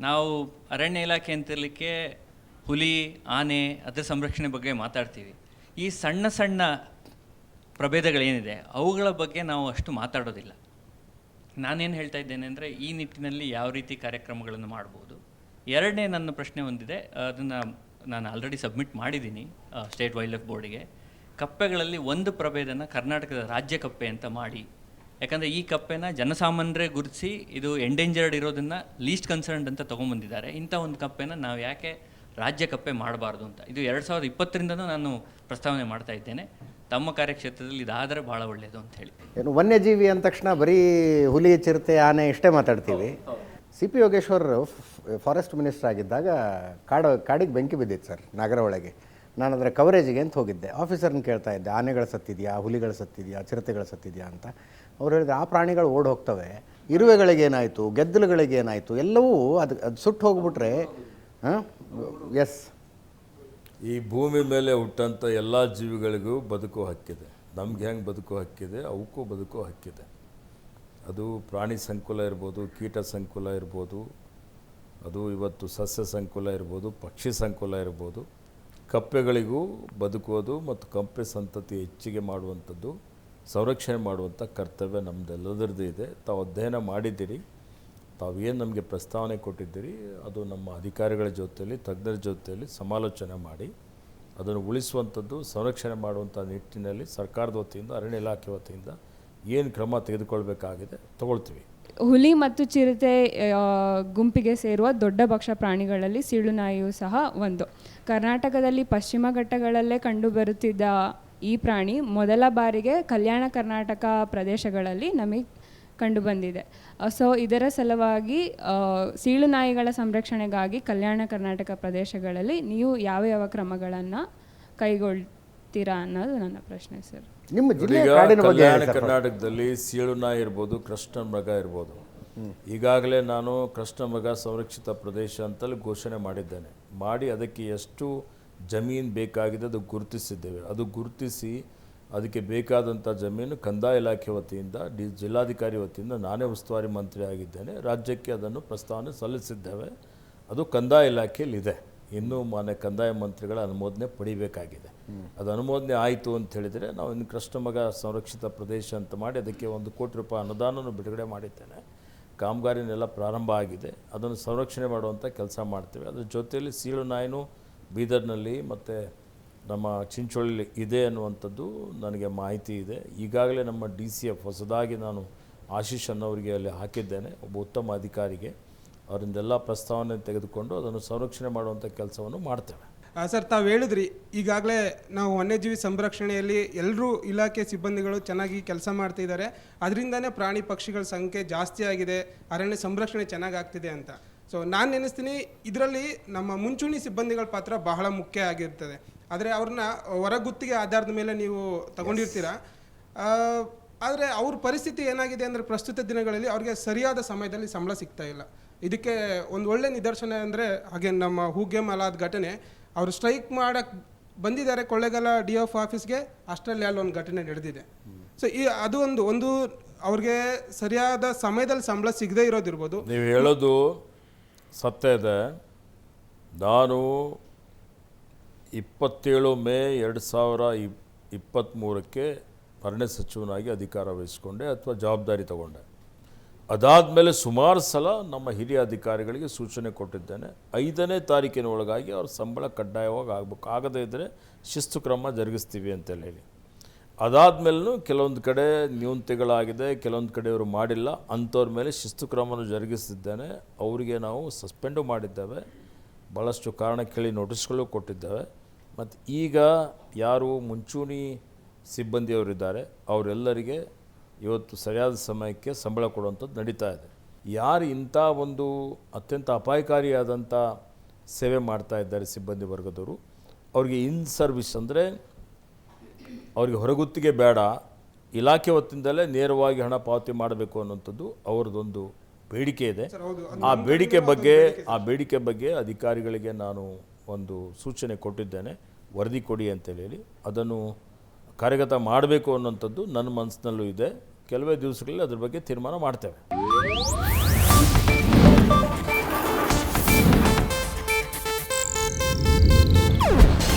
ನಾವು ಅರಣ್ಯ ಇಲಾಖೆ ಅಂತಿರಲಿಕ್ಕೆ ಹುಲಿ, ಆನೆ, ಅದರ ಸಂರಕ್ಷಣೆ ಬಗ್ಗೆ ಮಾತಾಡ್ತೀವಿ. ಈ ಸಣ್ಣ ಸಣ್ಣ ಪ್ರಭೇದಗಳೇನಿದೆ ಅವುಗಳ ಬಗ್ಗೆ ನಾವು ಅಷ್ಟು ಮಾತಾಡೋದಿಲ್ಲ. ನಾನೇನು ಹೇಳ್ತಾ ಇದ್ದೇನೆ ಅಂದರೆ, ಈ ನಿಟ್ಟಿನಲ್ಲಿ ಯಾವ ರೀತಿ ಕಾರ್ಯಕ್ರಮಗಳನ್ನು ಮಾಡ್ಬೋದು. ಎರಡನೇ ನನ್ನ ಪ್ರಶ್ನೆ ಒಂದಿದೆ, ಅದನ್ನು ನಾನು ಆಲ್ರೆಡಿ ಸಬ್ಮಿಟ್ ಮಾಡಿದ್ದೀನಿ ಸ್ಟೇಟ್ ವೈಲ್ಡ್ ಲೈಫ್ ಬೋರ್ಡಿಗೆ. ಕಪ್ಪೆಗಳಲ್ಲಿ ಒಂದು ಪ್ರಭೇದನ ಕರ್ನಾಟಕದ ರಾಜ್ಯ ಕಪ್ಪೆ ಅಂತ ಮಾಡಿ. ಯಾಕಂದರೆ ಈ ಕಪ್ಪೆನ ಜನಸಾಮಾನ್ಯರೇ ಗುರುತಿಸಿ ಇದು ಎಂಡೇಂಜರ್ಡ್ ಇರೋದನ್ನು ಲೀಸ್ಟ್ ಕನ್ಸರ್ನ್ಡ್ ಅಂತ ತೊಗೊಂಬಂದಿದ್ದಾರೆ. ಇಂಥ ಒಂದು ಕಪ್ಪೆನ ನಾವು ಯಾಕೆ ರಾಜ್ಯ ಕಪ್ಪೆ ಮಾಡಬಾರ್ದು ಅಂತ ಇದು 2020ರಿಂದನೂ ನಾನು ಪ್ರಸ್ತಾವನೆ ಮಾಡ್ತಾ ಇದ್ದೇನೆ. ತಮ್ಮ ಕಾರ್ಯಕ್ಷೇತ್ರದಲ್ಲಿ ಇದಾದರೆ ಭಾಳ ಒಳ್ಳೆಯದು ಅಂತ ಹೇಳಿ. ಏನು ವನ್ಯಜೀವಿ ಅಂದ ತಕ್ಷಣ ಬರೀ ಹುಲಿ, ಚಿರತೆ, ಆನೆ ಇಷ್ಟೇ ಮಾತಾಡ್ತೀವಿ. CP ಯೋಗೇಶ್ವರ್ ಫಾರೆಸ್ಟ್ ಮಿನಿಸ್ಟರ್ ಆಗಿದ್ದಾಗ ಕಾಡಿಗೆ ಬೆಂಕಿ ಬಿದ್ದಿತ್ತು ಸರ್, ನಗರ ಒಳಗೆ. ನಾನು ಅದರ ಕವರೇಜಿಗೆ ಅಂತ ಹೋಗಿದ್ದೆ. ಆಫೀಸರ್ನ ಕೇಳ್ತಾ ಇದ್ದೆ, ಆನೆಗಳು ಸತ್ತಿದೆಯಾ, ಹುಲಿಗಳು ಸತ್ತಿದೆಯಾ, ಚಿರತೆಗಳು ಸತ್ತಿದೆಯಾ ಅಂತ. ಅವ್ರು ಹೇಳಿದ್ರೆ ಆ ಪ್ರಾಣಿಗಳು ಓಡಿ ಹೋಗ್ತವೆ, ಇರುವೆಗಳಿಗೇನಾಯಿತು, ಗೆದ್ದಲುಗಳಿಗೇನಾಯಿತು, ಎಲ್ಲವೂ ಅದು ಸುಟ್ಟು ಹೋಗ್ಬಿಟ್ರೆ. ಎಸ್, ಈ ಭೂಮಿ ಮೇಲೆ ಹುಟ್ಟಂಥ ಎಲ್ಲ ಜೀವಿಗಳಿಗೂ ಬದುಕೋ ಹಕ್ಕಿದೆ. ನಮ್ಗೆ ಹೆಂಗೆ ಬದುಕೋ ಹಕ್ಕಿದೆ, ಅವಕ್ಕೂ ಬದುಕೋ ಹಕ್ಕಿದೆ. ಅದು ಪ್ರಾಣಿ ಸಂಕುಲ ಇರ್ಬೋದು, ಕೀಟ ಸಂಕುಲ ಇರ್ಬೋದು, ಅದು ಇವತ್ತು ಸಸ್ಯ ಸಂಕುಲ ಇರ್ಬೋದು, ಪಕ್ಷಿ ಸಂಕುಲ ಇರ್ಬೋದು. ಕಪ್ಪೆಗಳಿಗೂ ಬದುಕೋದು ಮತ್ತು ಕಪ್ಪೆ ಸಂತತಿ ಹೆಚ್ಚಿಗೆ ಮಾಡುವಂಥದ್ದು, ಸಂರಕ್ಷಣೆ ಮಾಡುವಂಥ ಕರ್ತವ್ಯ ನಮ್ಮದೆಲ್ಲದರದ್ದು ಇದೆ. ತಾವು ಅಧ್ಯಯನ ಮಾಡಿದ್ದೀರಿ, ತಾವೇನು ನಮಗೆ ಪ್ರಸ್ತಾವನೆ ಕೊಟ್ಟಿದ್ದೀರಿ, ಅದು ನಮ್ಮ ಅಧಿಕಾರಿಗಳ ಜೊತೆಯಲ್ಲಿ, ತಜ್ಞರ ಜೊತೆಯಲ್ಲಿ ಸಮಾಲೋಚನೆ ಮಾಡಿ ಅದನ್ನು ಉಳಿಸುವಂಥದ್ದು, ಸಂರಕ್ಷಣೆ ಮಾಡುವಂಥ ನಿಟ್ಟಿನಲ್ಲಿ ಸರ್ಕಾರದ ವತಿಯಿಂದ, ಅರಣ್ಯ ಇಲಾಖೆ ವತಿಯಿಂದ ಏನು ಕ್ರಮ ತೆಗೆದುಕೊಳ್ಬೇಕಾಗಿದೆ ತಗೊಳ್ತೀವಿ. ಹುಲಿ ಮತ್ತು ಚಿರತೆ ಗುಂಪಿಗೆ ಸೇರುವ ದೊಡ್ಡ ಭಕ್ಷ ಪ್ರಾಣಿಗಳಲ್ಲಿ ಸೀಳುನಾಯಿಯೂ ಸಹ ಒಂದು. ಕರ್ನಾಟಕದಲ್ಲಿ ಪಶ್ಚಿಮ ಘಟ್ಟಗಳಲ್ಲೇ ಕಂಡುಬರುತ್ತಿದ್ದ ಈ ಪ್ರಾಣಿ ಮೊದಲ ಬಾರಿಗೆ ಕಲ್ಯಾಣ ಕರ್ನಾಟಕ ಪ್ರದೇಶಗಳಲ್ಲಿ ನಮಗೆ ಕಂಡುಬಂದಿದೆ. ಸೊ ಇದರ ಸಲುವಾಗಿ ಸೀಳುನಾಯಿಗಳ ಸಂರಕ್ಷಣೆಗಾಗಿ ಕಲ್ಯಾಣ ಕರ್ನಾಟಕ ಪ್ರದೇಶಗಳಲ್ಲಿ ನೀವು ಯಾವ ಕ್ರಮಗಳನ್ನು ಕೈಗೊಳ್ತೀರಾ ಅನ್ನೋದು ನನ್ನ ಪ್ರಶ್ನೆ ಸರ್. ನಿಮ್ಮ ಕಲ್ಯಾಣ ಕರ್ನಾಟಕದಲ್ಲಿ ಸೀಳುನಾಯಿ ಇರ್ಬೋದು, ಕೃಷ್ಣ ಮೃಗ ಇರ್ಬೋದು. ಈಗಾಗಲೇ ನಾನು ಕೃಷ್ಣ ಮೃಗ ಸಂರಕ್ಷಿತ ಪ್ರದೇಶ ಅಂತಲೇ ಘೋಷಣೆ ಮಾಡಿದ್ದೇನೆ. ಮಾಡಿ ಅದಕ್ಕೆ ಎಷ್ಟು ಜಮೀನು ಬೇಕಾಗಿದೆ ಅದು ಗುರುತಿಸಿದ್ದೇವೆ. ಅದು ಗುರುತಿಸಿ ಅದಕ್ಕೆ ಬೇಕಾದಂಥ ಜಮೀನು ಕಂದಾಯ ಇಲಾಖೆ ವತಿಯಿಂದ, ಜಿಲ್ಲಾಧಿಕಾರಿ ವತಿಯಿಂದ ನಾನೇ ಉಸ್ತುವಾರಿ ಮಂತ್ರಿ ಆಗಿದ್ದೇನೆ. ರಾಜ್ಯಕ್ಕೆ ಅದನ್ನು ಪ್ರಸ್ತಾವನೆ ಸಲ್ಲಿಸಿದ್ದೇವೆ. ಅದು ಕಂದಾಯ ಇಲಾಖೆಯಲ್ಲಿದೆ. ಇನ್ನೂ ಮಾನ್ಯ ಕಂದಾಯ ಮಂತ್ರಿಗಳ ಅನುಮೋದನೆ ಪಡಿಬೇಕಾಗಿದೆ. ಅದು ಅನುಮೋದನೆ ಆಯಿತು ಅಂತ ಹೇಳಿದರೆ ನಾವು ಇನ್ನು ಕೃಷ್ಣಮೃಗ ಸಂರಕ್ಷಿತ ಪ್ರದೇಶ ಅಂತ ಮಾಡಿ ಅದಕ್ಕೆ 1 ಕೋಟಿ ರೂಪಾಯಿ ಅನುದಾನವನ್ನು ಬಿಡುಗಡೆ ಮಾಡಿದ್ದೇನೆ. ಕಾಮಗಾರಿನೆಲ್ಲ ಪ್ರಾರಂಭ ಆಗಿದೆ. ಅದನ್ನು ಸಂರಕ್ಷಣೆ ಮಾಡುವಂಥ ಕೆಲಸ ಮಾಡ್ತೇವೆ. ಅದ್ರ ಜೊತೆಯಲ್ಲಿ ಸೀಳುನಾಯಿನೂ ಬೀದರ್ನಲ್ಲಿ ಮತ್ತು ನಮ್ಮ ಚಿಂಚೋಳಿಲಿ ಇದೆ ಅನ್ನುವಂಥದ್ದು ನನಗೆ ಮಾಹಿತಿ ಇದೆ. ಈಗಾಗಲೇ ನಮ್ಮ DCF ಹೊಸದಾಗಿ ನಾನು ಆಶೀಶ್ ಅನ್ನೋರಿಗೆ ಅಲ್ಲಿ ಹಾಕಿದ್ದೇನೆ, ಒಬ್ಬ ಉತ್ತಮ ಅಧಿಕಾರಿಗೆ. ಅವರಿಂದೆಲ್ಲ ಪ್ರಸ್ತಾವನೆ ತೆಗೆದುಕೊಂಡು ಅದನ್ನು ಸಂರಕ್ಷಣೆ ಮಾಡುವಂಥ ಕೆಲಸವನ್ನು ಮಾಡ್ತೇವೆ. ಸರ್, ತಾವು ಹೇಳಿದ್ರಿ ಈಗಾಗಲೇ ನಾವು ವನ್ಯಜೀವಿ ಸಂರಕ್ಷಣೆಯಲ್ಲಿ ಎಲ್ಲರೂ ಇಲಾಖೆ ಸಿಬ್ಬಂದಿಗಳು ಚೆನ್ನಾಗಿ ಕೆಲಸ ಮಾಡ್ತಿದ್ದಾರೆ, ಅದರಿಂದನೇ ಪ್ರಾಣಿ ಪಕ್ಷಿಗಳ ಸಂಖ್ಯೆ ಜಾಸ್ತಿ ಆಗಿದೆ, ಅರಣ್ಯ ಸಂರಕ್ಷಣೆ ಚೆನ್ನಾಗಿ ಆಗ್ತಿದೆ ಅಂತ. ಸೊ ನಾನು ನೆನೆಸ್ತೀನಿ, ಇದರಲ್ಲಿ ನಮ್ಮ ಮುಂಚೂಣಿ ಸಿಬ್ಬಂದಿಗಳ ಪಾತ್ರ ಬಹಳ ಮುಖ್ಯ ಆಗಿರ್ತದೆ. ಆದರೆ ಅವ್ರನ್ನ ಹೊರಗುತ್ತಿಗೆ ಆಧಾರದ ಮೇಲೆ ನೀವು ತಗೊಂಡಿರ್ತೀರಾ. ಆದರೆ ಅವ್ರ ಪರಿಸ್ಥಿತಿ ಏನಾಗಿದೆ ಅಂದರೆ, ಪ್ರಸ್ತುತ ದಿನಗಳಲ್ಲಿ ಅವ್ರಿಗೆ ಸರಿಯಾದ ಸಮಯದಲ್ಲಿ ಸಂಬಳ ಸಿಗ್ತಾ ಇಲ್ಲ. ಇದಕ್ಕೆ ಒಂದು ಒಳ್ಳೆ ನಿದರ್ಶನ ಅಂದರೆ, ಹಾಗೆ ನಮ್ಮ ಹೂಗೆ ಮಲಾದ ಘಟನೆ, ಅವರು ಸ್ಟ್ರೈಕ್ ಮಾಡೋಕ್ಕೆ ಬಂದಿದ್ದಾರೆ ಕೊಳ್ಳೇಗಾಲ DF ಆಫೀಸ್ಗೆ, ಅಷ್ಟರಲ್ಲಿ ಅಲ್ಲೊಂದು ಘಟನೆ ನಡೆದಿದೆ. ಸೊ ಅದು ಒಂದು ಅವ್ರಿಗೆ ಸರಿಯಾದ ಸಮಯದಲ್ಲಿ ಸಂಬಳ ಸಿಗದೇ ಇರೋದಿರ್ಬೋದು. ನೀವು ಹೇಳೋದು ಸತ್ಯ ಇದೆ. ನಾನು 27 ಮೇ 2023ಕ್ಕೆ ಅರಣ್ಯ ಸಚಿವನಾಗಿ ಅಧಿಕಾರ ವಹಿಸಿಕೊಂಡೆ ಅಥವಾ ಜವಾಬ್ದಾರಿ ತಗೊಂಡೆ. ಅದಾದಮೇಲೆ ಸುಮಾರು ಸಲ ನಮ್ಮ ಹಿರಿಯ ಅಧಿಕಾರಿಗಳಿಗೆ ಸೂಚನೆ ಕೊಟ್ಟಿದ್ದೇನೆ, 5ನೇ ತಾರೀಕಿನ ಒಳಗಾಗಿ ಅವ್ರ ಸಂಬಳ ಕಡ್ಡಾಯವಾಗಿ ಆಗಬೇಕು, ಆಗದೇ ಇದ್ದರೆ ಶಿಸ್ತು ಕ್ರಮ ಜರುಗಿಸ್ತೀವಿ ಅಂತೇಳಿ ಹೇಳಿ. ಅದಾದಮೇಲೂ ಕೆಲವೊಂದು ಕಡೆ ನ್ಯೂನತೆಗಳಾಗಿದೆ, ಕೆಲವೊಂದು ಕಡೆ ಅವರು ಮಾಡಿಲ್ಲ, ಅಂಥವ್ರ ಮೇಲೆ ಶಿಸ್ತು ಕ್ರಮವನ್ನು ಜರುಗಿಸಿದ್ದೇನೆ. ಅವರಿಗೆ ನಾವು ಸಸ್ಪೆಂಡು ಮಾಡಿದ್ದೇವೆ, ಭಾಳಷ್ಟು ಕಾರಣ ಕೇಳಿ ನೋಟಿಸ್ಗಳು ಕೊಟ್ಟಿದ್ದೇವೆ. ಮತ್ತು ಈಗ ಯಾರು ಮುಂಚೂಣಿ ಸಿಬ್ಬಂದಿಯವರಿದ್ದಾರೆ ಅವರೆಲ್ಲರಿಗೆ ಇವತ್ತು ಸರಿಯಾದ ಸಮಯಕ್ಕೆ ಸಂಬಳ ಕೊಡುವಂಥದ್ದು ನಡೀತಾ ಇದೆ. ಯಾರು ಇಂಥ ಒಂದು ಅತ್ಯಂತ ಅಪಾಯಕಾರಿಯಾದಂಥ ಸೇವೆ ಮಾಡ್ತಾ ಇದ್ದಾರೆ ಸಿಬ್ಬಂದಿ ವರ್ಗದವರು, ಅವ್ರಿಗೆ ಇನ್ ಸರ್ವಿಸ್ ಅಂದರೆ ಅವ್ರಿಗೆ ಹೊರಗುತ್ತಿಗೆ ಬೇಡ, ಇಲಾಖೆ ವತಿಯಿಂದಲೇ ನೇರವಾಗಿ ಹಣ ಪಾವತಿ ಮಾಡಬೇಕು ಅನ್ನೋಂಥದ್ದು ಅವ್ರದ್ದೊಂದು ಬೇಡಿಕೆ ಇದೆ. ಆ ಬೇಡಿಕೆ ಬಗ್ಗೆ ಅಧಿಕಾರಿಗಳಿಗೆ ನಾನು ಒಂದು ಸೂಚನೆ ಕೊಟ್ಟಿದ್ದೇನೆ, ವರದಿ ಕೊಡಿ ಅಂತೇಳಿ. ಅದನ್ನು ಕಾರ್ಯಗತ ಮಾಡಬೇಕು ಅನ್ನೋಂಥದ್ದು ನನ್ನ ಮನಸ್ಸಿನಲ್ಲೂ ಇದೆ. ಕೆಲವೇ ದಿವಸಗಳಲ್ಲಿ ಅದ್ರ ಬಗ್ಗೆ ತೀರ್ಮಾನ ಮಾಡ್ತೇವೆ.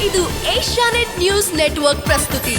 ಇದು ಏಷ್ಯಾನೆಟ್ ನ್ಯೂಸ್ ನೆಟ್ವರ್ಕ್ ಪ್ರಸ್ತುತಿ.